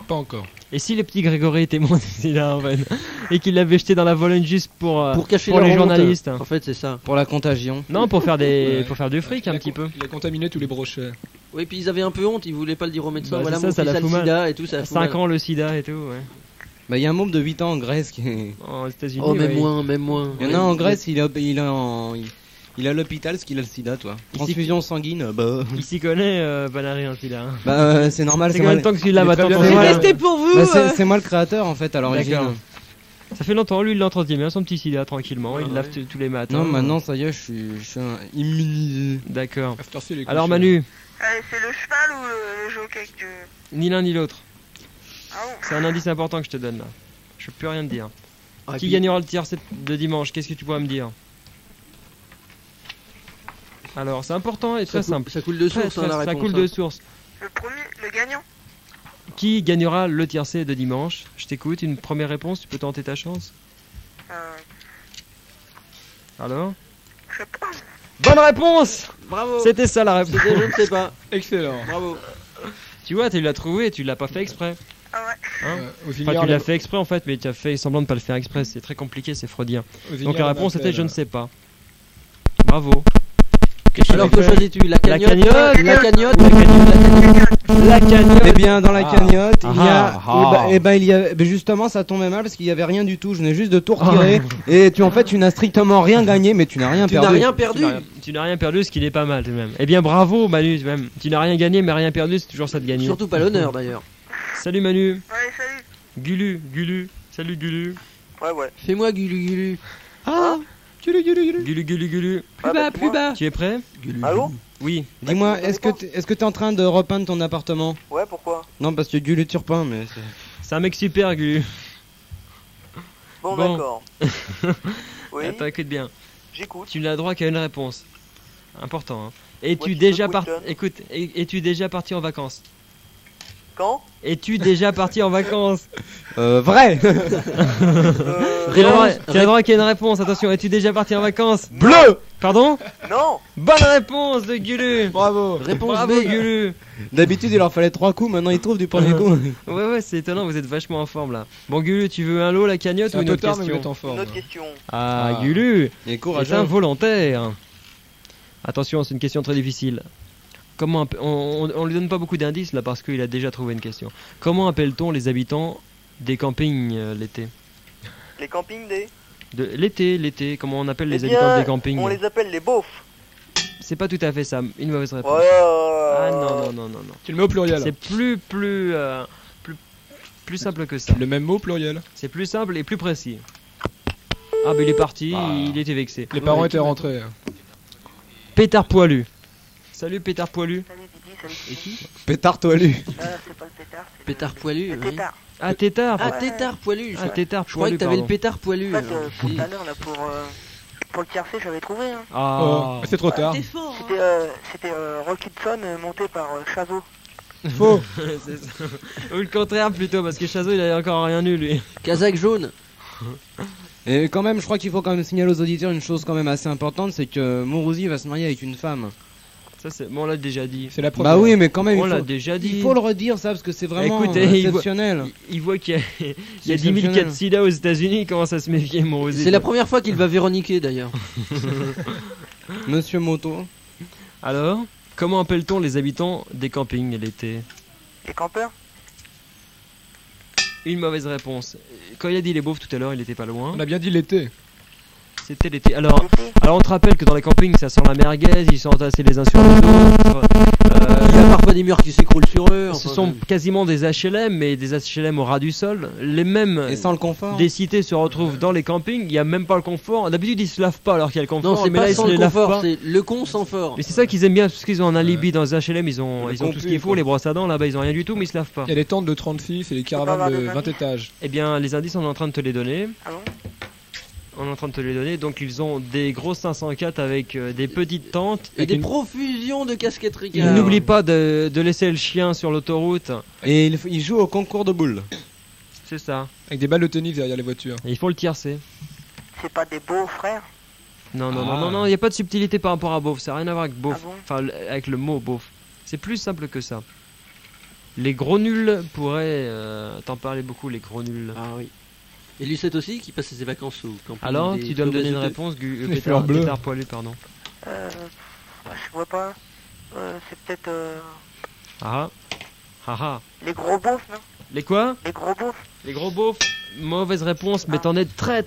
Pas encore. Et si le petit Grégory était mort du sida, en fait, et qu'il l'avait jeté dans la Vologne juste pour cacher pour leur les honte. journalistes. En fait, c'est ça. Pour la contagion. Non, pour faire Ouais. pour faire du fric un petit peu. Il a contaminé tous les brochets. Oui, puis ils avaient un peu honte, ils voulaient pas le dire au médecin. Bah, Voilà, c'est ça, mon ça fils la a le fout mal. sida et tout, ça la fout 5 mal. ans, le sida et tout, ouais. Bah, il y a un môme de 8 ans en Grèce qui. Aux États-Unis. Oh, même ouais. moins, même moins. Il y en a en Grèce, il est à l'hôpital parce qu'il a le sida, toi. Transfusion sanguine, bah. Il s'y connaît, Banary, un sida. Hein. Bah, c'est normal, C'est c'est combien moi. de temps que tu l'as il est très maintenant bien ton fait. sida C'était pour vous. Bah, c'est moi le créateur en fait à l'origine. D'accord. Ça fait longtemps, lui il l'entretient bien son petit sida tranquillement, Ouais, il ouais. lave tous les matins. Non, maintenant ça y est, je suis immunisé. D'accord. À cette heure-ci, il est Alors couché. Manu, Allez, c'est le cheval ou le jockey que tu veux? ni l'un ni l'autre. Ah bon? C'est un indice important que je te donne là. Je peux plus rien te dire. Ah, Qui puis- gagnera le tiercé de dimanche? Qu'est-ce que tu pourrais me dire? Alors c'est important et très ça coule- simple. Ça coule de Très, source, très- hein, la ça réponse. coule hein. de source. Le premier, le gagnant? Qui gagnera le tiercé de dimanche? Je t'écoute, une première réponse, tu peux tenter ta chance. Alors? Je sais pas. Bonne réponse! Bravo. C'était ça la réponse. C'était je ne sais pas. Excellent. Bravo. Tu vois, tu l'as trouvé et tu l'as pas fait exprès. Ah ouais. Hein Aux Enfin, Illiards, tu l'as fait exprès en fait, mais tu as fait semblant de pas le faire exprès. C'est très compliqué, c'est freudien. aux Donc Illiards, la on réponse appelle, était je ne sais pas. Bravo. Alors que choisis-tu? La cagnotte, cagnotte, la cagnotte, La cagnotte. Eh bien, dans la Ah. cagnotte, il y a. Ah. il y a. Justement, ça tombait mal parce qu'il y avait rien du tout. Je venais juste de tout retirer. Et en fait, tu n'as strictement rien gagné, mais tu n'as rien Tu n'as perdu. rien perdu. Tu n'as rien perdu, ce qui n'est pas mal tout de même. Eh bien bravo Manu, même. Tu n'as rien gagné, mais rien perdu, c'est toujours ça de gagner. Surtout pas l'honneur d'ailleurs. Salut Manu. Ouais, salut. Gulu. Salut Gulu. Ouais, ouais. Fais-moi gulu gulu. Ah Gulu. Ah, bah, Plus bas. Tu es prêt? Allô? Oui. Dis-moi, est-ce que t'es en train de repeindre ton appartement? Ouais, pourquoi? Non, parce que Gulu Turpin, mais c'est. C'est un mec super Gulu. Bon, Bon. d'accord. Oui, Attends, écoute bien. j'écoute. Tu n'as droit qu'à une réponse. Important. Hein. Es-tu What is déjà the parti question? Écoute, es-tu déjà parti en vacances? Quand Es-tu déjà parti en vacances? Vrai. Tu as droit qu'à une réponse. Attention, es-tu déjà parti en vacances? Bleu. Pardon? Non. Bonne réponse de Gulu. Bravo. Réponse Bravo B. Gulu. D'habitude, il leur fallait 3 coups, maintenant ils trouvent du premier coup. Ouais, c'est étonnant, vous êtes vachement en forme là. Bon, Gulu, tu veux un lot, la cagnotte C'est ou un une peu autre tard, mais vous question? êtes en Une forme. autre question. Ah, Ah. Gulu, Il est c'est courageux. un volontaire. Attention, c'est une question très difficile. Comment on lui donne pas beaucoup d'indices là parce qu'il a déjà trouvé une question. Comment appelle-t-on les habitants des campings l'été? Les campings des... L'été, comment on appelle les Eh habitants bien, des campings? on les appelle les beaufs. C'est pas tout à fait ça, une mauvaise réponse. Ouais. Ah non. Tu le mets au pluriel. C'est plus simple que ça. Le même mot pluriel. C'est plus simple et plus précis. Ah, mais il est parti, Ah. il était vexé. Les parents étaient rentrés. Pétard poilu. Salut Pétard poilu. Salut Didi, salut Et qui? Pétard toilu. Ah, c'est pas le pétard, c'est Pétard poilu. le oui. pétard. Ah, Tétard. Ah, tétard poilu. Ah, Tétard Je croyais poilu, que t'avais le pardon. pétard poilu. En fait, pour Si. tout à l'heure, là, pour le tiercé, j'avais trouvé. Hein. Ah. Oh, c'est trop tard. T'es fort. Hein. C'était Rock Hudson monté par Chazot. Faux. C'est ça. Ou le contraire plutôt, parce que Chazot il a encore rien eu lui. Kazakh jaune. Et quand même, je crois qu'il faut quand même signaler aux auditeurs une chose quand même assez importante, c'est que Mourouzi va se marier avec une femme. Ça c'est. Bon, on l'a déjà dit. C'est la première. Bah oui, mais quand même, On il l'a faut, déjà dit. il faut le redire ça, parce que c'est vraiment Écoutez, il voit- exceptionnel. Il voit qu'il y a, il y a C'est 10 000 cas de exceptionnel. sida aux États-Unis, il commence à se méfier, mon C'est la première fois qu'il va véroniquer d'ailleurs. Monsieur Moto. Alors, comment appelle-t-on les habitants des campings l'été? Les campeurs. Une mauvaise réponse. Quand il a dit les beaufs tout à l'heure, il était pas loin. On a bien dit l'été. C'était l'été. Alors, L'été. on te rappelle que dans les campings, ça sent la merguez, ils sont entassés les uns sur les autres. Il y a parfois des murs qui s'écroulent sur eux. Ce enfin, sont quasiment des HLM, mais des HLM au ras du sol. Les mêmes Et sans le confort. des cités se retrouvent dans les campings, il n'y a même pas le confort. D'habitude, ils se lavent pas alors qu'il y a le confort. Non, c'est mais pas là, ils sans se le les lavent confort, pas. c'est le con sans fort. Mais c'est ça qu'ils aiment bien, parce qu'ils ont un alibi dans les HLM, ils ont tout ce complet, qu'il faut, quoi. les brosses à dents, là-bas ils ont rien du tout, mais ils se lavent pas. Il y a des tentes de 36 et des pas caravanes avoir de des 20 indices. étages. Eh bien, les indices, on est en train de te les donner. Ah bon? On est en train de te les donner. Donc, ils ont des grosses 504 avec des petites tentes. Et des profusions de casquettes Ils Ricard. n'oublient pas de laisser le chien sur l'autoroute. Et il joue au concours de boules. C'est ça. Avec des balles de tennis derrière les voitures. Et ils font le tiercé. C'est pas des beaux frères. Non, Ah. il n'y a pas de subtilité par rapport à beauf. Ça n'a rien à voir avec beauf. Ah bon? Enfin, avec le mot beauf. C'est plus simple que ça. Les gros nuls pourraient t'en parler beaucoup, les gros nuls. Ah oui. Et Lucette aussi qui passe ses vacances au camping. Alors, des tu dois me donner une Fleurs réponse, Les fleurs bleues. Pétard poilu, pardon. Je vois pas. C'est peut-être Ah ah. les gros beaufs, non? Les quoi? Les gros beaufs. Les gros beaufs. Mauvaise réponse, mais t'en es très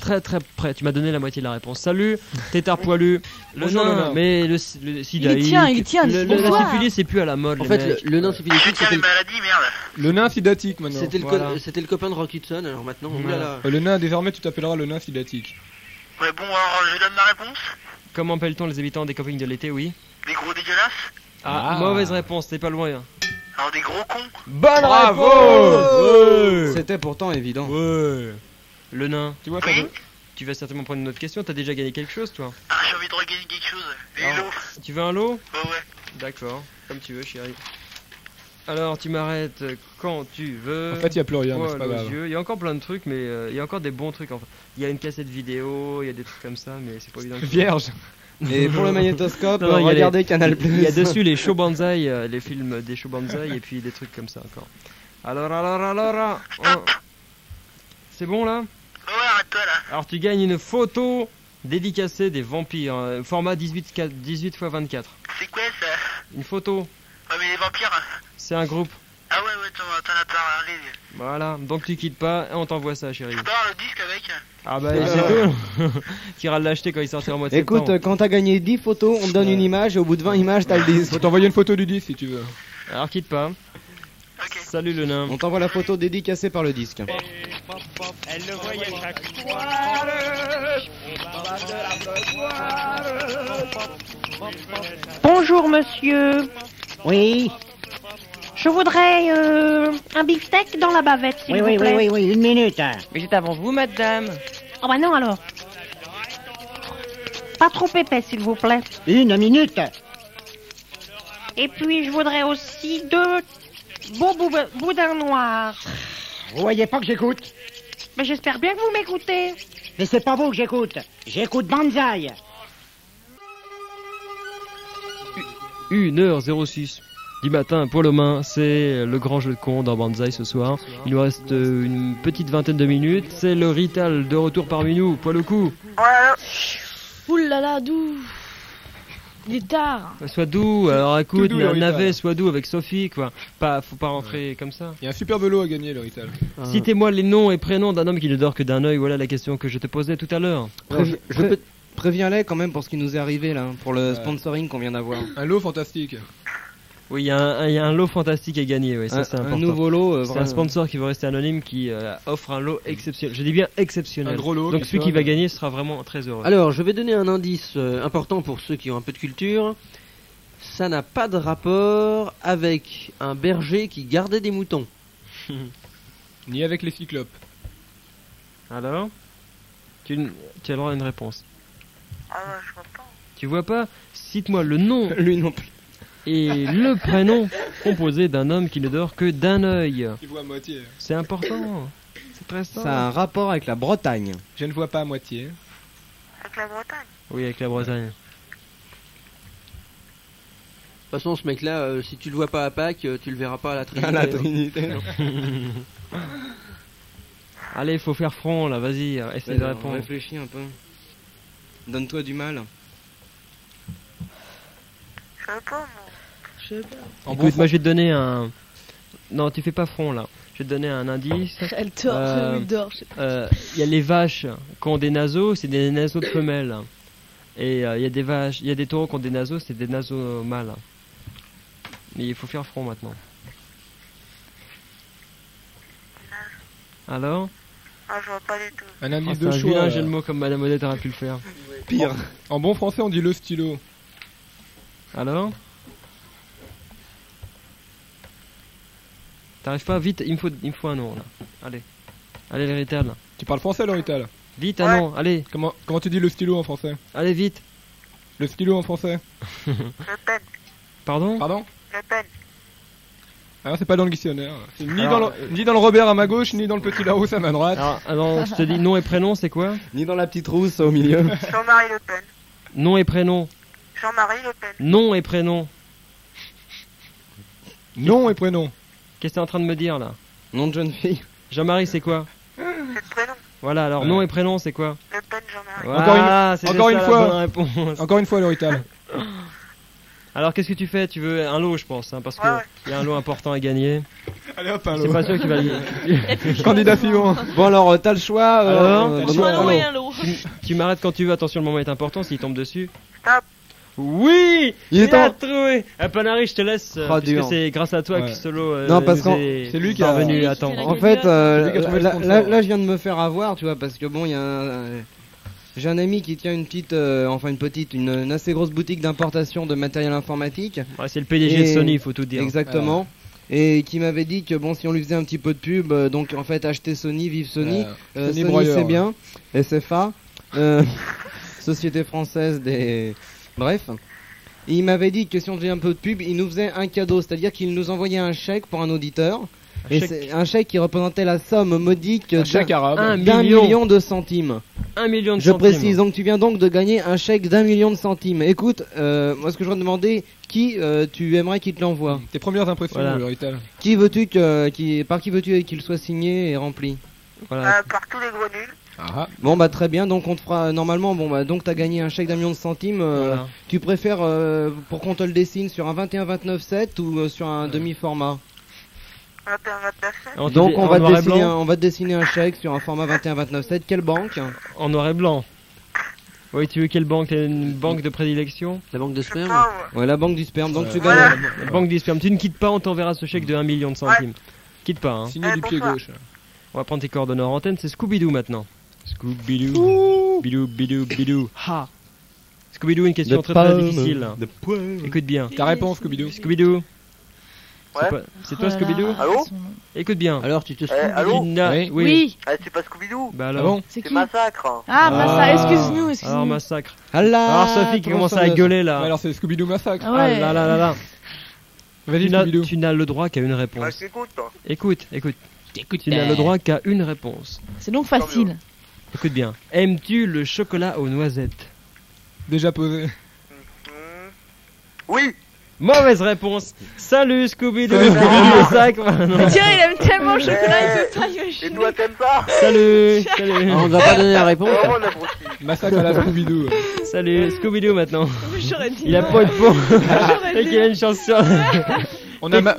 près. Tu m'as donné la moitié de la réponse. Salut, tétard poilu. Le Bonjour, le nain, nain. mais le sida. Il tient. La Bonsoir. syphilis, c'est plus à la mode. En les fait, mecs. le nain syphilitique, Tiens, c'était une maladie, merde. Le nain fidatique maintenant. c'était Voilà. c'était le copain de Rock Hudson, alors maintenant, oulala. Le nain, désormais, tu t'appelleras le nain fidatique. Ouais, bon, alors je donne ma réponse. Comment appelle-t-on les habitants des campings de l'été? Oui. Des gros dégueulasses. Ah, Ah. mauvaise réponse, t'es pas loin. Alors des gros cons. Bonne Bravo. réponse. C'était pourtant évident. Ouais. Le nain, Tu vois, ça Oui. veut- tu vas certainement prendre une autre question. T'as déjà gagné quelque chose, toi? Ah, j'ai envie de regagner quelque chose. Des Ah. lots. Tu veux un lot? Ouais, ouais. D'accord, comme tu veux, chérie. Alors, tu m'arrêtes quand tu veux. En fait, il n'y a plus rien, mais Ouais, c'est pas aux grave. yeux. Il y a encore plein de trucs, mais il y a encore des bons trucs. Enfin, il y a une cassette vidéo, il y a des trucs comme ça, mais c'est pas évident. Vierge. Et pour le magnétoscope, Non, il y a regardez Canal+. Il y a dessus les show banzai, les films des show banzai, et puis des trucs comme ça encore. Alors. C'est bon là? Ouais, arrête-toi là. Alors, tu gagnes une photo dédicacée des vampires, format 18 x 24. C'est quoi ça? Une photo, Ouais, mais les vampires. c'est un groupe. Ah ouais, t'en as parlé. Voilà, donc tu quittes pas, et on t'envoie ça, chérie. Je peux avoir le disque avec? Ah bah c'est tout. Tu iras l'acheter quand il sortira au mois de Écoute, septembre. quand t'as gagné 10 photos, on te donne une image et au bout de 20 images, t'as le Je disque. peux t'envoyer une photo du disque si tu veux. Alors quitte pas. Ok. Salut le nain. On t'envoie la photo dédicacée par le disque. Bonjour monsieur. Oui. Je voudrais un beefsteak dans la bavette, s'il vous plaît. Oui, une minute. Mais c'est avant vous, madame. Oh bah non alors. Pas trop épais, s'il vous plaît. 1 minute. Et puis, je voudrais aussi 2 beaux boudins noirs. Vous voyez pas que j'écoute? Mais j'espère bien que vous m'écoutez. Mais c'est pas vous que j'écoute. J'écoute Banzai. 1h06 du matin pour le main, c'est le grand jeu de con dans Banzai ce soir. Il nous reste une petite vingtaine de minutes. C'est le Rital de retour parmi nous, poil au cou. Voilà. Oulala, d'où il est tard. Sois doux, alors écoute, doux, il y a un le Rital. navet, sois doux avec Sophie, quoi. Faut pas rentrer comme ça. Il y a un superbe lot à gagner, le Rital. Citez-moi les noms et prénoms d'un homme qui ne dort que d'un œil. Voilà la question que je te posais tout à l'heure. Préviens-les quand même pour ce qui nous est arrivé là, pour le sponsoring qu'on vient d'avoir. Un lot fantastique. Oui, il y a un lot fantastique à gagner, oui, ça c'est important. Un nouveau lot. C'est un sponsor qui veut rester anonyme qui offre un lot exceptionnel. Je dis bien exceptionnel. Un gros lot. Donc celui qui va gagner sera vraiment très heureux. Alors, je vais donner un indice important pour ceux qui ont un peu de culture. Ça n'a pas de rapport avec un berger qui gardait des moutons. Ni avec les cyclopes. Alors tu as le droit à une réponse. Ah ouais, je vois pas. Tu vois pas? Cite-moi le nom Lui non plus. et le prénom composé d'un homme qui ne dort que d'un œil. Il voit à moitié. C'est important. C'est très simple. Ça a un rapport avec la Bretagne. Je ne vois pas à moitié. Avec la Bretagne. Oui, avec la Bretagne. De toute façon, ce mec-là, si tu le vois pas à Pâques, tu le verras pas à la Trinité. La Trinité. Allez, faut faire front là, vas-y, essaye de répondre. Réfléchis un peu. Donne-toi du mal. Je sais pas, moi. Je sais pas. En Écoute, bon moi je vais te donner un. Non, tu fais pas front là. Je vais te donner un indice. Elle dort, Euh, elle dort. je sais pas. Il y a les vaches qui ont des naseaux, c'est des naseaux de femelles. Et il y a des vaches, il y a des taureaux qui ont des naseaux, c'est des naseaux mâles. Mais il faut faire front maintenant. Alors Ah, je vois pas du tout. un Ah, indice c'est de un choix. vilain jeu de mots comme Madame Odette aurait pu le faire. Pire. En bon français, on dit le stylo. Alors T'arrives pas vite, il me faut un nom là. Allez. Allez les Rital. Tu parles français, le Rital? Vite un nom, allez, Comment tu dis le stylo en français? allez vite. Le stylo en français? Le Pen. Pardon Pardon? Le Pen. Alors c'est pas dans le dictionnaire. C'est ni, Alors, ni dans le Robert à ma gauche, ni dans le petit Larousse à ma droite. Alors je te dis nom et prénom, c'est quoi? Ni dans la petite rousse au milieu. Jean-Marie Le Pen. Nom et prénom. Jean-Marie Le Pen. Nom et prénom. Nom et prénom. Qu'est-ce que t'es en train de me dire là? Nom de jeune fille. Jean-Marie, c'est quoi? C'est le prénom. Voilà, alors Ouais. nom et prénom, c'est quoi? Le Pen Jean-Marie. Voilà, c'était encore ça une la fois. bonne réponse. Encore une fois, le Rital. Alors qu'est-ce que tu fais? Tu veux un lot, je pense, hein, parce que Ouais, ouais. il y a un lot important à gagner. Allez hop, un C'est lot. pas sûr qu'il va gagner. Candidat suivant. Bon alors, t'as le choix. Alors, t'as le donne-moi choix. un Un lot lot. et un lot. Tu m'arrêtes quand tu veux. Attention, le moment est important. S'il tombe dessus. Stop. Oui, Il est il a temps. trouvé. Panari, je te laisse, Oh, puisque dur. c'est grâce à toi Ouais. que ce lot. Non, parce nous qu'en- est c'est lui qui a- parvenu à C'est lui qui temps. a En la fait, gueule. C'est lui qui a trouvé le sponsor. là, je viens de me faire avoir, tu vois, parce que bon, il y a j'ai un ami qui tient une assez grosse boutique d'importation de matériel informatique. Ouais, c'est le PDG de Et- Sony, il faut tout dire. Exactement. Et qui m'avait dit que bon, si on lui faisait un petit peu de pub, donc en fait, acheter Sony, vive Sony. Sony Sony broyeur, c'est ouais. bien. SFA, Société française des. Bref. Et il m'avait dit que si on faisait un peu de pub, il nous faisait un cadeau, c'est-à-dire qu'il nous envoyait un chèque pour un auditeur. Et chèque. c'est un chèque qui représentait la somme modique Un chèque arabe. d'un million de centimes. 1 million de Je centimes. précise, donc tu viens donc de gagner un chèque d'1 million de centimes. Écoute, moi ce que je voudrais demander, qui tu aimerais qu'il te l'envoie? Tes premières impressions, Voilà. le Rital. Qui veux-tu par qui veux-tu qu'il soit signé et rempli? Voilà. Par tous les gros nuls. Ah, Bon bah très bien, donc on te fera normalement, bon bah donc t'as gagné un chèque d'1 million de centimes. Voilà. Tu préfères pour qu'on te le dessine sur un 21-29-7 ou sur un demi-format? 21-29. On te Donc dit- on en va, te noir et dessiner blanc. on va te dessiner un chèque sur un format 21-29-7. Quelle banque? En noir et blanc. Oui, tu veux quelle banque? T'as une banque de prédilection? La banque de Je sais sperme. pas, ouais. Ouais, la banque du sperme. Donc tu Voilà. gagnes. La banque du sperme. Tu ne quittes pas, on t'enverra ce chèque de 1 million de centimes. Quitte pas, hein. signé du pied bonsoir. gauche. On va prendre tes coordonnées en antenne, c'est Scooby-Doo maintenant. Scooby-Doo. Bidou, bidou, bidou. Ha. Scooby-Doo, une question très très difficile. Écoute bien. Ta réponse, Scooby-Doo. Scooby-Doo. Ouais. C'est toi Scooby-Doo? Allô? Écoute bien. Alors tu te allô? Oui. C'est pas Scooby-Doo. Bah alors. C'est C'est qui? Massacre. Ah, Massacre, excuse-nous, excuse-nous. Alors Massacre. Allah, Alors Sophie qui commence à gueuler là. Ouais, alors c'est Scooby-Doo Massacre. Ah ouais. Ah là là là là. Vas-y, Scooby-Doo. Tu n'as le droit qu'à une réponse. Ouais, t'écoutes, toi. Écoute. Tu n'as le droit qu'à une réponse. C'est donc facile. Écoute bien. Aimes-tu le chocolat aux noisettes? Déjà posé. Oui. Mauvaise réponse. Salut Scooby-Doo. Salut, Scooby-Doo. Massacre. Non. Tiens, il aime tellement le chocolat, il peut pas Et imaginer. toi, t'aimes ça? Salut. Salut. On ne va pas donner la réponse. Oh, l'abruti. Massacre à la Scooby-Doo. Salut Scooby-Doo maintenant. J'aurais dit. Il a pas de peau. J'aurais Et qu'il a une chance sur.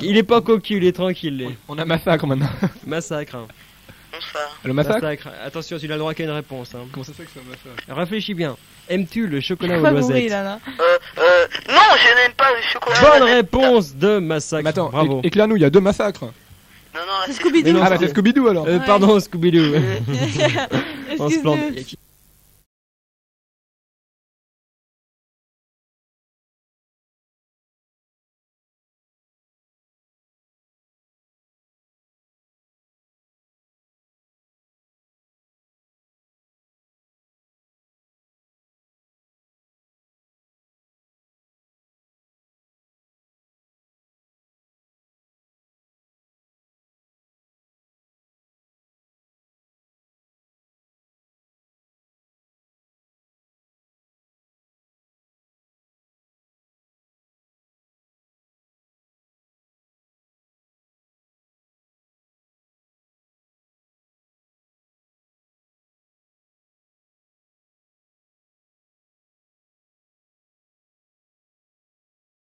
Il est pas cocu, il est tranquille. lui. On a Massacre maintenant. Massacre. Hein. Bonsoir. Le Massacre. Attention, tu n'as le droit qu'à une réponse. Hein. Comment ça se fait que c'est un Massacre? Réfléchis bien. Aimes-tu le chocolat aux Pas mourir noisettes? là. Non, je n'aime pas le chocolat. Bonne réponse de Massacre. Mais attends, bravo. éclaire-nous, il y a deux massacres. Non, C'est c'est Scooby-Doo. Ah bah c'est Scooby-Doo alors. Pardon Scooby-Doo. On se plante. Excuse-nous.